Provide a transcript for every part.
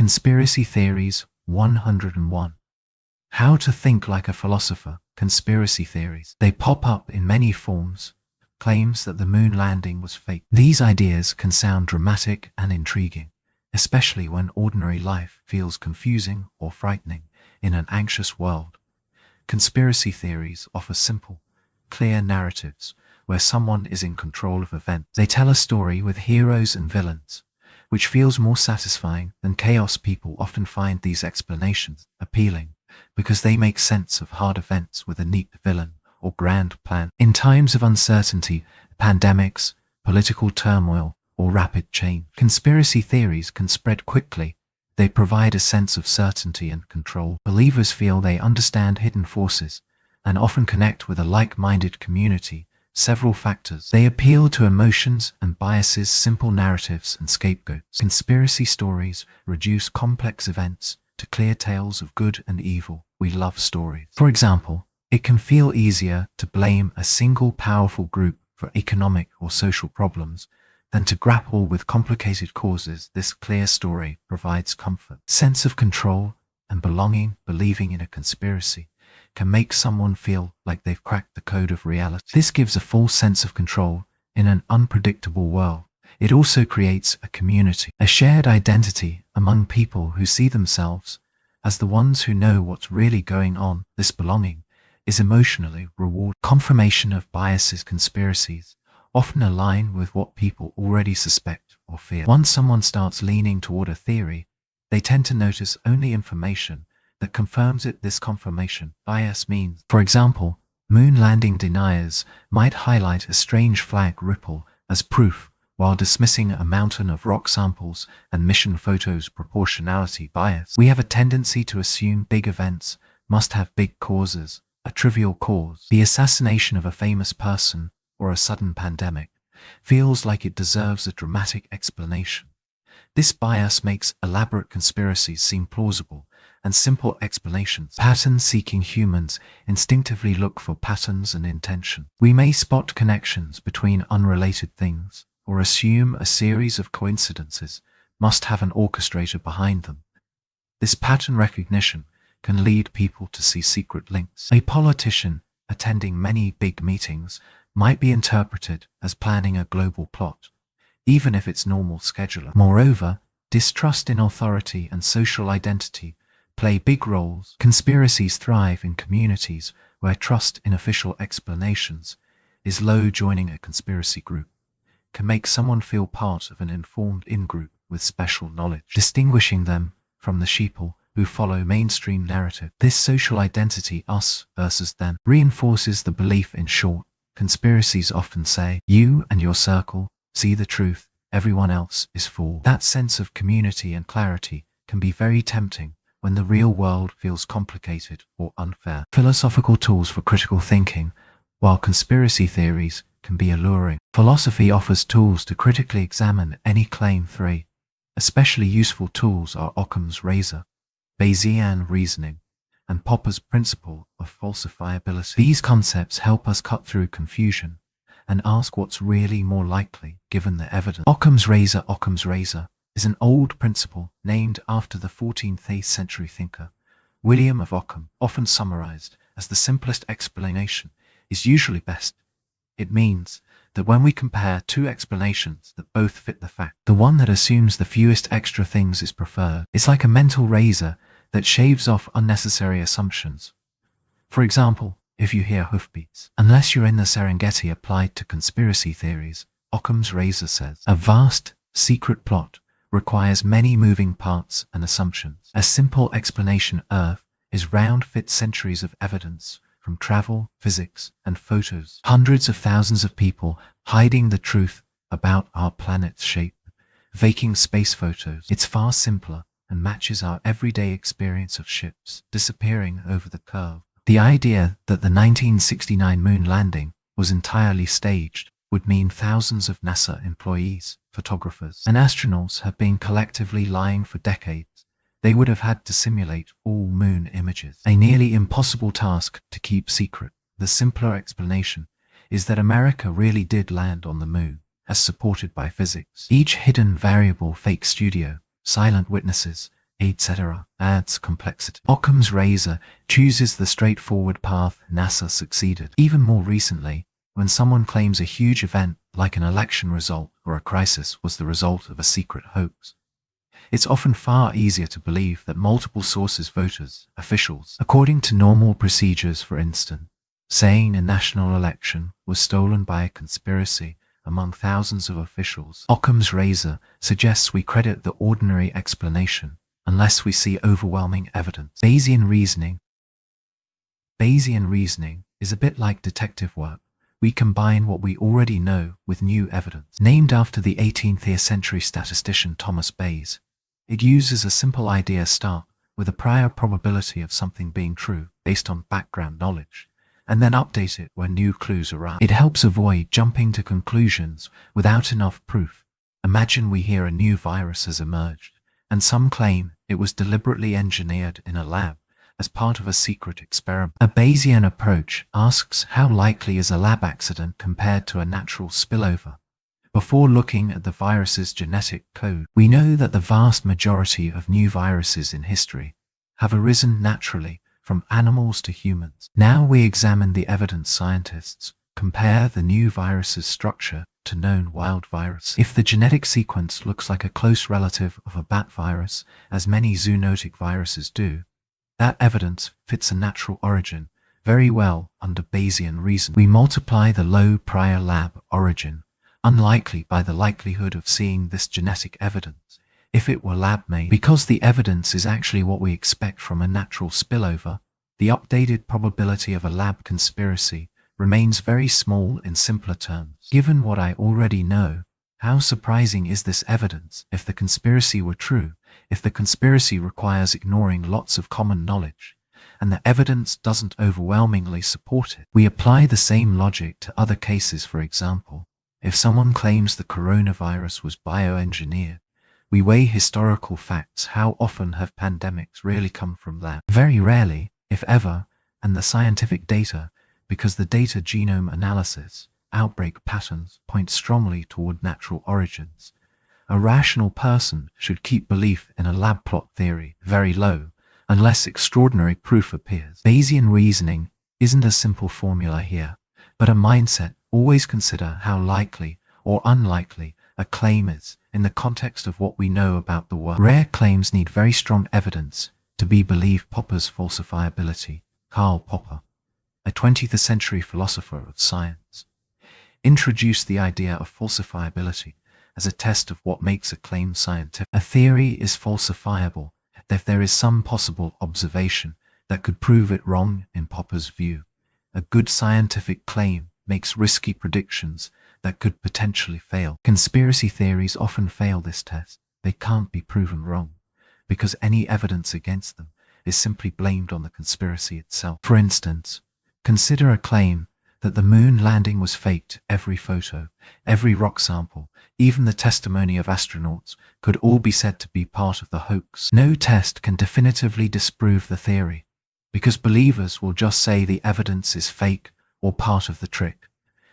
Conspiracy Theories 101. How to think like a philosopher. Conspiracy theories. They pop up in many forms. Claims that the moon landing was fake. These ideas can sound dramatic and intriguing, especially when ordinary life feels confusing or frightening in an anxious world. Conspiracy theories offer simple, clear narratives where someone is in control of events. They tell a story with heroes and villains, which feels more satisfying than chaos. People often find these explanations appealing because they make sense of hard events with a neat villain or grand plan. In times of uncertainty, pandemics, political turmoil, or rapid change, conspiracy theories can spread quickly. They provide a sense of certainty and control. Believers feel they understand hidden forces and often connect with a like-minded community. Several factors. They appeal to emotions and biases. Simple narratives and scapegoats. Conspiracy stories reduce complex events to clear tales of good and evil. We love stories. For example, it can feel easier to blame a single powerful group for economic or social problems than to grapple with complicated causes. This clear story provides comfort. Sense of control and belonging. Believing in a conspiracy can make someone feel like they've cracked the code of reality. This gives a false sense of control in an unpredictable world. It also creates a community, a shared identity among people who see themselves as the ones who know what's really going on. This belonging is emotionally rewarding. Confirmation of biases. Conspiracies often align with what people already suspect or fear. Once someone starts leaning toward a theory, they tend to notice only information that confirms it. This confirmation bias means, for example, moon landing deniers might highlight a strange flag ripple as proof while dismissing a mountain of rock samples and mission photos. Proportionality bias. We have a tendency to assume big events must have big causes. A trivial cause, the assassination of a famous person or a sudden pandemic, feels like it deserves a dramatic explanation. This bias makes elaborate conspiracies seem plausible and simple explanations. Pattern-seeking humans instinctively look for patterns and intention. We may spot connections between unrelated things or assume a series of coincidences must have an orchestrator behind them. This pattern recognition can lead people to see secret links. A politician attending many big meetings might be interpreted as planning a global plot, even if it's normal scheduler. Moreover, distrust in authority and social identity play big roles. Conspiracies thrive in communities where trust in official explanations is low. Joining a conspiracy group can make someone feel part of an informed in-group with special knowledge, distinguishing them from the sheeple who follow mainstream narrative. This social identity, us versus them, reinforces the belief. In short, conspiracies often say, you and your circle see the truth, everyone else is fooled. That sense of community and clarity can be very tempting when the real world feels complicated or unfair. Philosophical tools for critical thinking. While conspiracy theories can be alluring, philosophy offers tools to critically examine any claim. 3. Especially useful tools are Occam's razor, Bayesian reasoning, and Popper's principle of falsifiability. These concepts help us cut through confusion and ask what's really more likely given the evidence. Occam's razor. Occam's razor is an old principle named after the 14th century thinker William of Occam, often summarized as the simplest explanation is usually best. It means that when we compare two explanations that both fit the fact, the one that assumes the fewest extra things is preferred. It's like a mental razor that shaves off unnecessary assumptions. For example, if you hear hoofbeats, unless you're in the Serengeti. Applied to conspiracy theories, Occam's razor says, a vast, secret plot requires many moving parts and assumptions. A simple explanation, Earth is round, fits centuries of evidence from travel, physics, and photos. Hundreds of thousands of people hiding the truth about our planet's shape, faking space photos. It's far simpler and matches our everyday experience of ships disappearing over the curve. The idea that the 1969 moon landing was entirely staged would mean thousands of NASA employees, photographers, and astronauts have been collectively lying for decades. They would have had to simulate all moon images, a nearly impossible task to keep secret. The simpler explanation is that America really did land on the moon, as supported by physics. Each hidden variable, fake studio, silent witnesses, etc., adds complexity. Occam's razor chooses the straightforward path. NASA succeeded. Even more recently, when someone claims a huge event like an election result or a crisis was the result of a secret hoax, it's often far easier to believe that multiple sources, voters, officials, according to normal procedures, for instance, saying a national election was stolen by a conspiracy among thousands of officials. Occam's razor suggests we credit the ordinary explanation unless we see overwhelming evidence. Bayesian reasoning is a bit like detective work. We combine what we already know with new evidence. Named after the 18th century statistician Thomas Bayes, it uses a simple idea start with a prior probability of something being true based on background knowledge, and then update it when new clues arrive. It helps avoid jumping to conclusions without enough proof. Imagine we hear a new virus has emerged, and some claim it was deliberately engineered in a lab as part of a secret experiment. A Bayesian approach asks how likely is a lab accident compared to a natural spillover. Before looking at the virus's genetic code, we know that the vast majority of new viruses in history have arisen naturally from animals to humans. Now we examine the evidence. Scientists compare the new virus's structure to known wild virus. If the genetic sequence looks like a close relative of a bat virus, as many zoonotic viruses do, that evidence fits a natural origin very well under Bayesian reasoning. We multiply the low prior lab origin, unlikely, by the likelihood of seeing this genetic evidence if it were lab-made. Because the evidence is actually what we expect from a natural spillover, the updated probability of a lab conspiracy remains very small. In simpler terms, given what I already know, how surprising is this evidence if the conspiracy were true, if the conspiracy requires ignoring lots of common knowledge, and the evidence doesn't overwhelmingly support it? We apply the same logic to other cases. For example, if someone claims the coronavirus was bioengineered, we weigh historical facts. How often have pandemics really come from labs? Very rarely, if ever, and the scientific data, because the data genome analysis, outbreak patterns point strongly toward natural origins. A rational person should keep belief in a lab plot theory very low, unless extraordinary proof appears. Bayesian reasoning isn't a simple formula here, but a mindset. Always consider how likely or unlikely a claim is in the context of what we know about the world. Rare claims need very strong evidence to be believed. Popper's falsifiability. Karl Popper, a 20th century philosopher of science, introduced the idea of falsifiability as a test of what makes a claim scientific. A theory is falsifiable if there is some possible observation that could prove it wrong. In Popper's view, a good scientific claim makes risky predictions that could potentially fail. Conspiracy theories often fail this test. They can't be proven wrong because any evidence against them is simply blamed on the conspiracy itself. For instance, consider a claim that the moon landing was faked. Every photo, every rock sample, even the testimony of astronauts could all be said to be part of the hoax. No test can definitively disprove the theory because believers will just say the evidence is fake or part of the trick.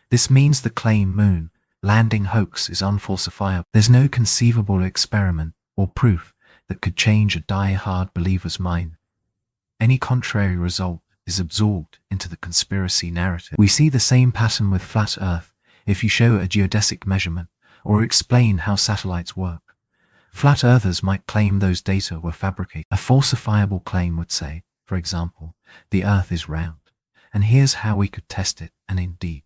This means the claim moon landing hoax is unfalsifiable. There's no conceivable experiment or proof that could change a die-hard believer's mind. Any contrary result is absorbed into the conspiracy narrative. We see the same pattern with flat Earth. If you show a geodesic measurement or explain how satellites work, flat earthers might claim those data were fabricated. A falsifiable claim would say, for example, the Earth is round, and here's how we could test it. And indeed,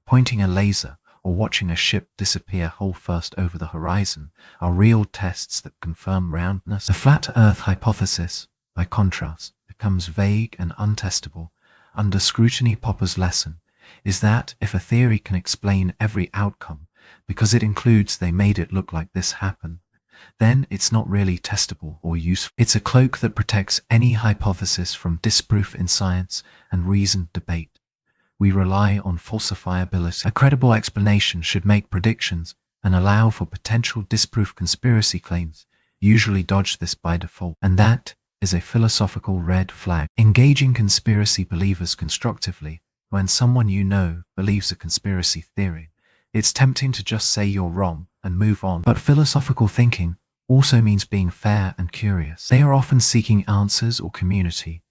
pointing a laser or watching a ship disappear hull first over the horizon are real tests that confirm roundness. The flat Earth hypothesis, by contrast, becomes vague and untestable under scrutiny. Popper's lesson is that if a theory can explain every outcome because it includes they made it look like this happened, then it's not really testable or useful. It's a cloak that protects any hypothesis from disproof in science and reasoned debate. We rely on falsifiability. A credible explanation should make predictions and allow for potential disproof. Conspiracy claims usually dodge this by default, and that is a philosophical red flag. Engaging conspiracy believers constructively. When someone you know believes a conspiracy theory, it's tempting to just say you're wrong and move on. But philosophical thinking also means being fair and curious. They are often seeking answers or community.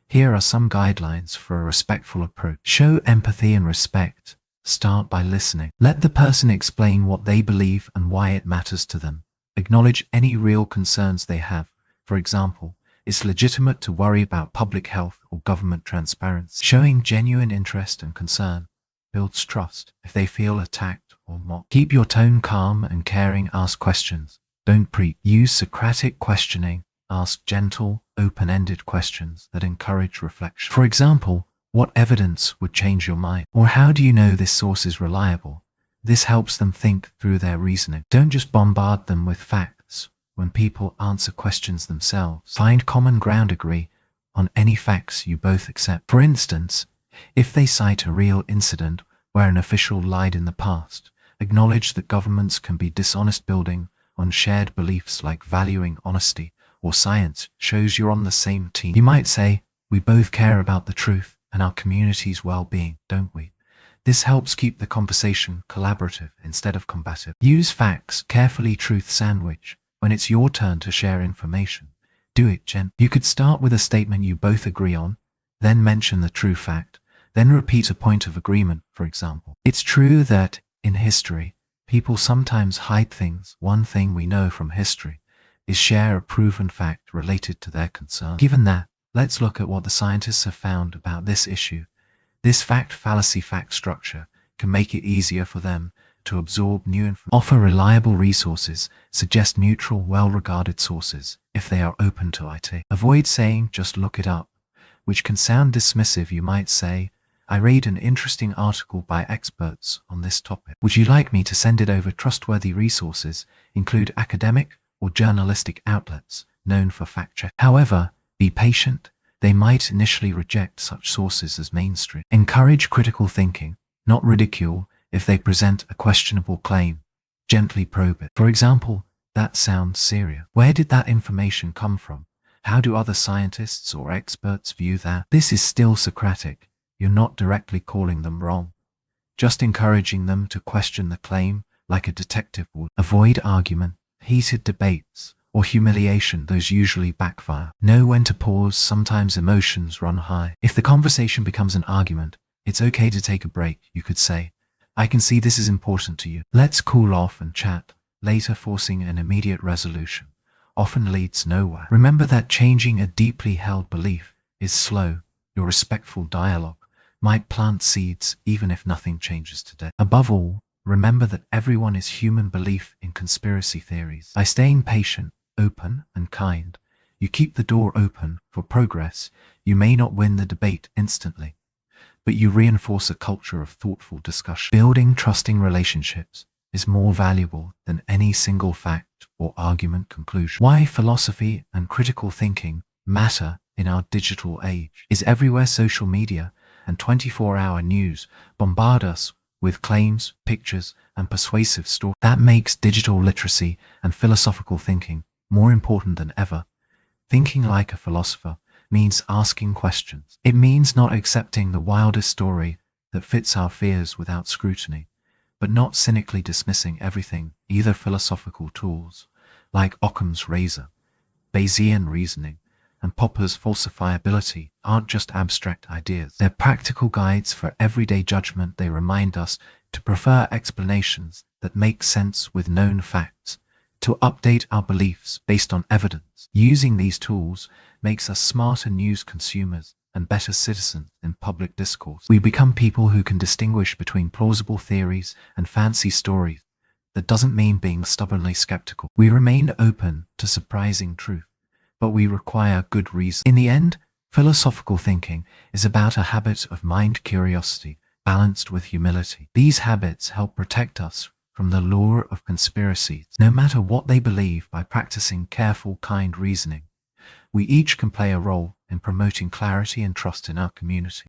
Here are some guidelines for a respectful approach. Show empathy and respect. Start by listening. Let the person explain what they believe and why it matters to them. Acknowledge any real concerns they have. For example, it's legitimate to worry about public health or government transparency. Showing genuine interest and concern builds trust. If they feel attacked or mocked, keep your tone calm and caring. Ask questions. Don't preach. Use Socratic questioning. Ask gentle, open-ended questions that encourage reflection. For example, what evidence would change your mind? Or how do you know this source is reliable? This helps them think through their reasoning. Don't just bombard them with facts. When people answer questions themselves, find common ground. Agree on any facts you both accept. For instance, if they cite a real incident where an official lied in the past, acknowledge that governments can be dishonest. Building on shared beliefs like valuing honesty or science shows you're on the same team. You might say, we both care about the truth and our community's well-being, don't we? This helps keep the conversation collaborative instead of combative. Use facts carefully. Truth sandwich. When it's your turn to share information, do it gently. You could start with a statement you both agree on, then mention the true fact, then repeat a point of agreement. For example, it's true that in history, people sometimes hide things. One thing we know from history is share a proven fact related to their concern. Given that, let's look at what the scientists have found about this issue. This fact fallacy fact structure can make it easier for them to absorb new information. Offer reliable resources. Suggest neutral, well-regarded sources if they are open to it. Avoid saying, just look it up, which can sound dismissive. You might say, I read an interesting article by experts on this topic. Would you like me to send it over? Trustworthy resources include academic or journalistic outlets known for fact-check. However, be patient. They might initially reject such sources as mainstream. Encourage critical thinking, not ridicule. If they present a questionable claim, gently probe it. For example, that sounds serious. Where did that information come from? How do other scientists or experts view that? This is still Socratic. You're not directly calling them wrong, just encouraging them to question the claim like a detective would. Avoid argument, heated debates, or humiliation. Those usually backfire. Know when to pause. Sometimes emotions run high. If the conversation becomes an argument, it's okay to take a break. You could say, I can see this is important to you. Let's cool off and chat later. Forcing an immediate resolution often leads nowhere. Remember that changing a deeply held belief is slow. Your respectful dialogue might plant seeds even if nothing changes today. Above all, remember that everyone is human. Belief in conspiracy theories. By staying patient, open, and kind, you keep the door open for progress. You may not win the debate instantly, but you reinforce a culture of thoughtful discussion. Building trusting relationships is more valuable than any single fact or argument conclusion. Why philosophy and critical thinking matter in our digital age is everywhere. Social media and 24-hour news bombard us with claims, pictures, and persuasive stories. That makes digital literacy and philosophical thinking more important than ever. Thinking like a philosopher means asking questions. It means not accepting the wildest story that fits our fears without scrutiny, but not cynically dismissing everything. Either philosophical tools like Occam's razor, Bayesian reasoning, and Popper's falsifiability aren't just abstract ideas. They're practical guides for everyday judgment. They remind us to prefer explanations that make sense with known facts, to update our beliefs based on evidence. Using these tools makes us smarter news consumers and better citizens in public discourse. We become people who can distinguish between plausible theories and fancy stories. That doesn't mean being stubbornly skeptical. We remain open to surprising truth, but we require good reason. In the end, philosophical thinking is about a habit of mind curiosity balanced with humility. These habits help protect us from the lure of conspiracies. No matter what they believe, by practicing careful, kind reasoning, we each can play a role in promoting clarity and trust in our community.